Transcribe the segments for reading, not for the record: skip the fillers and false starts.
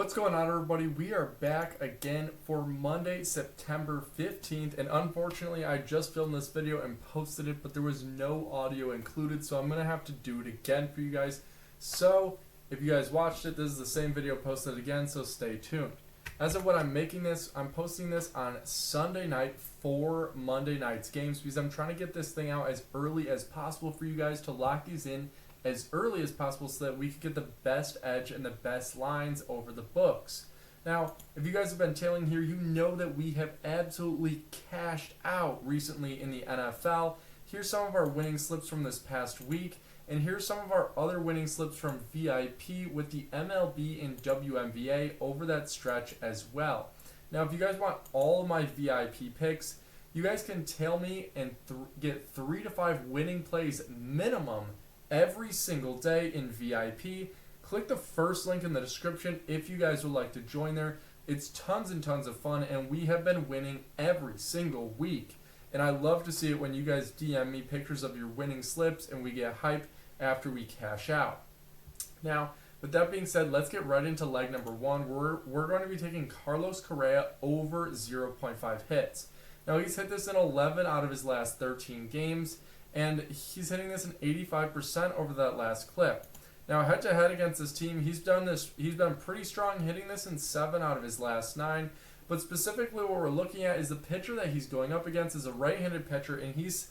What's going on, everybody? We are back again for Monday, September 15th, and unfortunately I just filmed this video and posted it, but there was no audio included, so I'm going to have to do it again for you guys. So, if you guys watched it, this is the same video posted again, so stay tuned. As of when I'm making this, I'm posting this on Sunday night for Monday night's games because I'm trying to get this thing out as early as possible for you guys to lock these in as early as possible so that we could get the best edge and the best lines over the books. Now, if you guys have been tailing here, you know that we have absolutely cashed out recently in the NFL. Here's some of our winning slips from this past week, and here's some of our other winning slips from VIP with the MLB and WNBA over that stretch as well. Now, if you guys want all of my VIP picks, you guys can tail me and get 3 to 5 winning plays minimum every single day in VIP. Click the first link in the description if you guys would like to join there. It's tons and tons of fun, and we have been winning every single week. And I love to see it when you guys DM me pictures of your winning slips and we get hype after we cash out. Now, with that being said, let's get right into leg number 1. We're going to be taking Carlos Correa over 0.5 hits. Now, he's hit this in 11 out of his last 13 games, and he's hitting this in 85% over that last clip. Now, head-to-head against this team, he's been pretty strong, hitting this in 7 out of his last 9. But specifically what we're looking at is the pitcher that he's going up against is a right-handed pitcher, and he's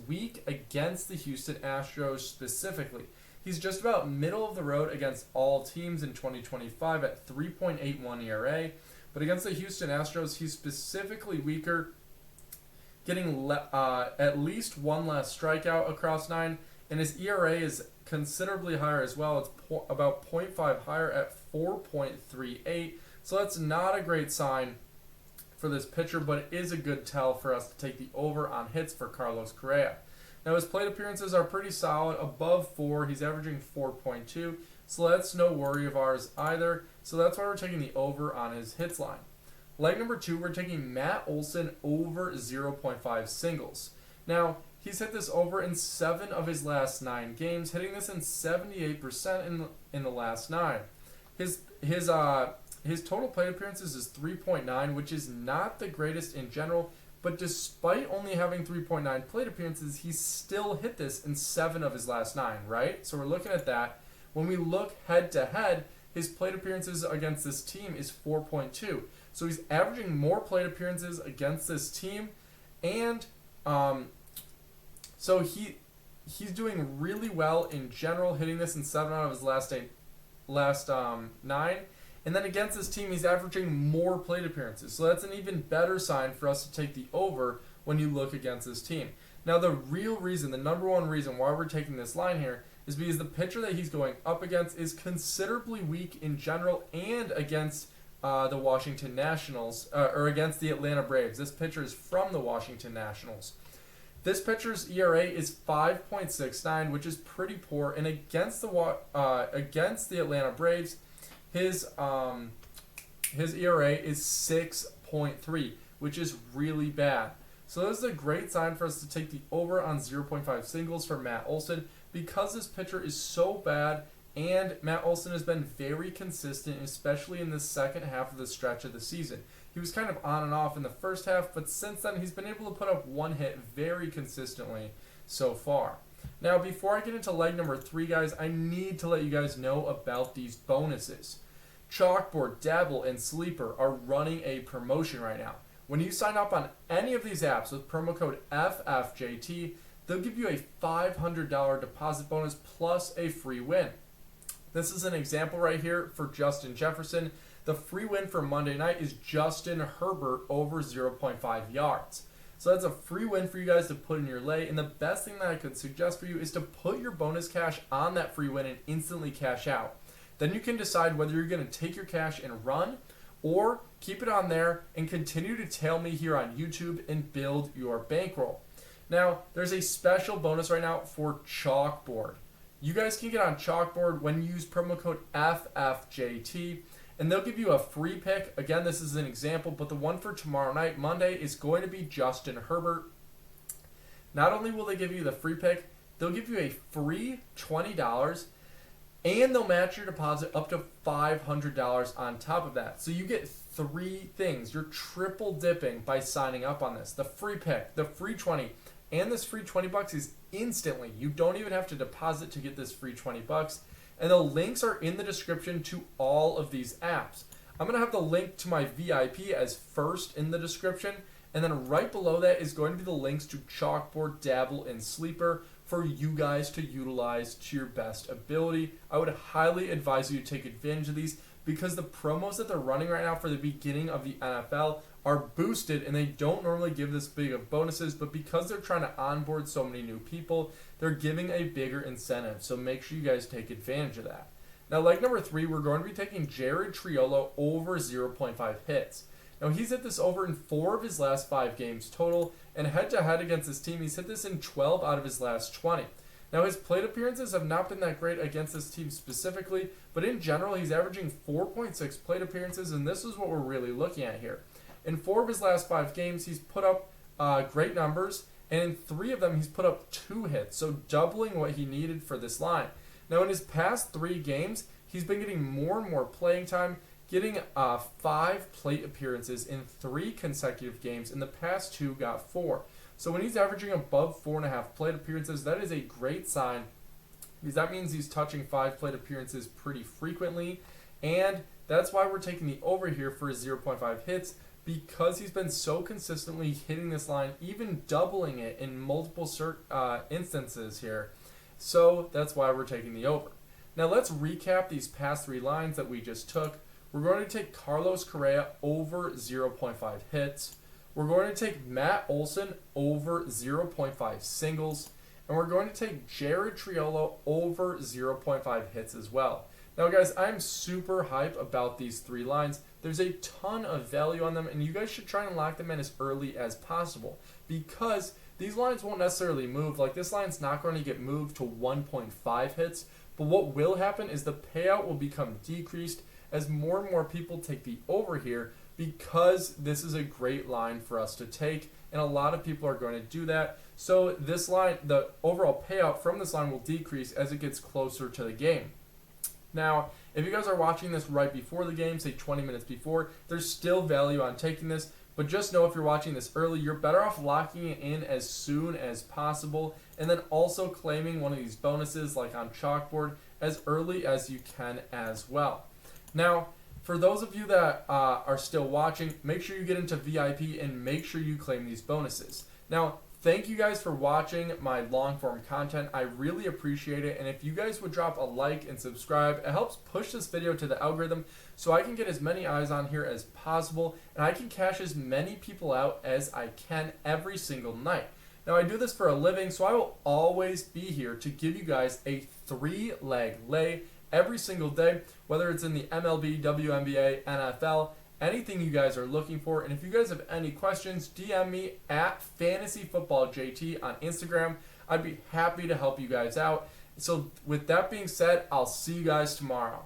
weak against the Houston Astros specifically. He's just about middle of the road against all teams in 2025 at 3.81 ERA. But against the Houston Astros, he's specifically weaker, getting at least one less strikeout across 9, and his ERA is considerably higher as well. It's about 0.5 higher at 4.38, so that's not a great sign for this pitcher, but it is a good tell for us to take the over on hits for Carlos Correa. Now, his plate appearances are pretty solid, above 4. He's averaging 4.2, so that's no worry of ours either, so that's why we're taking the over on his hits line. Leg number 2, we're taking Matt Olson over 0.5 singles. Now, he's hit this over in 7 of his last 9 games, hitting this in 78% in the last 9. His total plate appearances is 3.9, which is not the greatest in general, but despite only having 3.9 plate appearances, he's still hit this in 7 of his last 9, right? So we're looking at that. When we look head-to-head, his plate appearances against this team is 4.2. So he's averaging more plate appearances against this team, and so he's doing really well in general, hitting this in 7 out of his last 9. And then against this team, he's averaging more plate appearances. So that's an even better sign for us to take the over when you look against this team. Now, the real reason, the number one reason why we're taking this line here is because the pitcher that he's going up against is considerably weak in general and against the Washington Nationals, or against the Atlanta Braves. This pitcher is from the Washington Nationals. This pitcher's ERA is 5.69, which is pretty poor, and against the Atlanta Braves, his ERA is 6.3, which is really bad. So this is a great sign for us to take the over on 0.5 singles for Matt Olson because this pitcher is so bad. And Matt Olson has been very consistent, especially in the second half of the stretch of the season. He was kind of on and off in the first half, but since then he's been able to put up one hit very consistently so far. Now, before I get into leg number 3, guys, I need to let you guys know about these bonuses. Chalkboard, Dabble, and Sleeper are running a promotion right now. When you sign up on any of these apps with promo code FFJT, they'll give you a $500 deposit bonus plus a free win. This is an example right here for Justin Jefferson. The free win for Monday night is Justin Herbert over 0.5 yards. So that's a free win for you guys to put in your lay. And the best thing that I could suggest for you is to put your bonus cash on that free win and instantly cash out. Then you can decide whether you're going to take your cash and run or keep it on there and continue to tail me here on YouTube and build your bankroll. Now, there's a special bonus right now for Chalkboard. You guys can get on Chalkboard when you use promo code FFJT, and they'll give you a free pick. Again, this is an example, but the one for tomorrow night, Monday, is going to be Justin Herbert. Not only will they give you the free pick, they'll give you a free $20 And they'll match your deposit up to $500 on top of that. So you get 3 things. You're triple dipping by signing up on this. The free pick, the free 20, and this free $20 is instantly. You don't even have to deposit to get this free $20. And the links are in the description to all of these apps. I'm going to have the link to my VIP as first in the description. And then right below that is going to be the links to Chalkboard, Dabble, and Sleeper for you guys to utilize to your best ability. I would highly advise you to take advantage of these because the promos that they're running right now for the beginning of the NFL are boosted, and they don't normally give this big of bonuses, but because they're trying to onboard so many new people, they're giving a bigger incentive. So make sure you guys take advantage of that. Now, leg number 3, we're going to be taking Jared Triolo over 0.5 hits. Now, he's hit this over in 4 of his last 5 games total, and head-to-head against his team, he's hit this in 12 out of his last 20. Now, his plate appearances have not been that great against this team specifically, but in general, he's averaging 4.6 plate appearances, and this is what we're really looking at here. In 4 of his last 5 games, he's put up great numbers, and in 3 of them, he's put up 2 hits, so doubling what he needed for this line. Now, in his past 3 games, he's been getting more and more playing time, getting 5 plate appearances in 3 consecutive games. In the past 2, got 4. So when he's averaging above 4.5 plate appearances, that is a great sign because that means he's touching 5 plate appearances pretty frequently. And that's why we're taking the over here for 0.5 hits because he's been so consistently hitting this line, even doubling it in multiple instances here. So that's why we're taking the over. Now let's recap these past 3 lines that we just took. We're going to take Carlos Correa over 0.5 hits. We're going to take Matt Olson over 0.5 singles. And we're going to take Jared Triolo over 0.5 hits as well. Now, guys, I'm super hype about these 3 lines. There's a ton of value on them, and you guys should try and lock them in as early as possible because these lines won't necessarily move. Like, this line's not going to get moved to 1.5 hits, but what will happen is the payout will become decreased as more and more people take the over here because this is a great line for us to take, and a lot of people are going to do that. So this line, the overall payout from this line will decrease as it gets closer to the game. Now, if you guys are watching this right before the game, say 20 minutes before, there's still value on taking this, but just know if you're watching this early, you're better off locking it in as soon as possible, and then also claiming one of these bonuses like on Chalkboard as early as you can as well. Now, for those of you that are still watching, make sure you get into VIP and make sure you claim these bonuses. Now, thank you guys for watching my long form content. I really appreciate it. And if you guys would drop a like and subscribe, it helps push this video to the algorithm so I can get as many eyes on here as possible and I can cash as many people out as I can every single night. Now, I do this for a living, so I will always be here to give you guys a 3-leg lay every single day, whether it's in the MLB, WNBA, NFL, anything you guys are looking for. And if you guys have any questions, DM me at FantasyFootballJT on Instagram. I'd be happy to help you guys out. So with that being said, I'll see you guys tomorrow.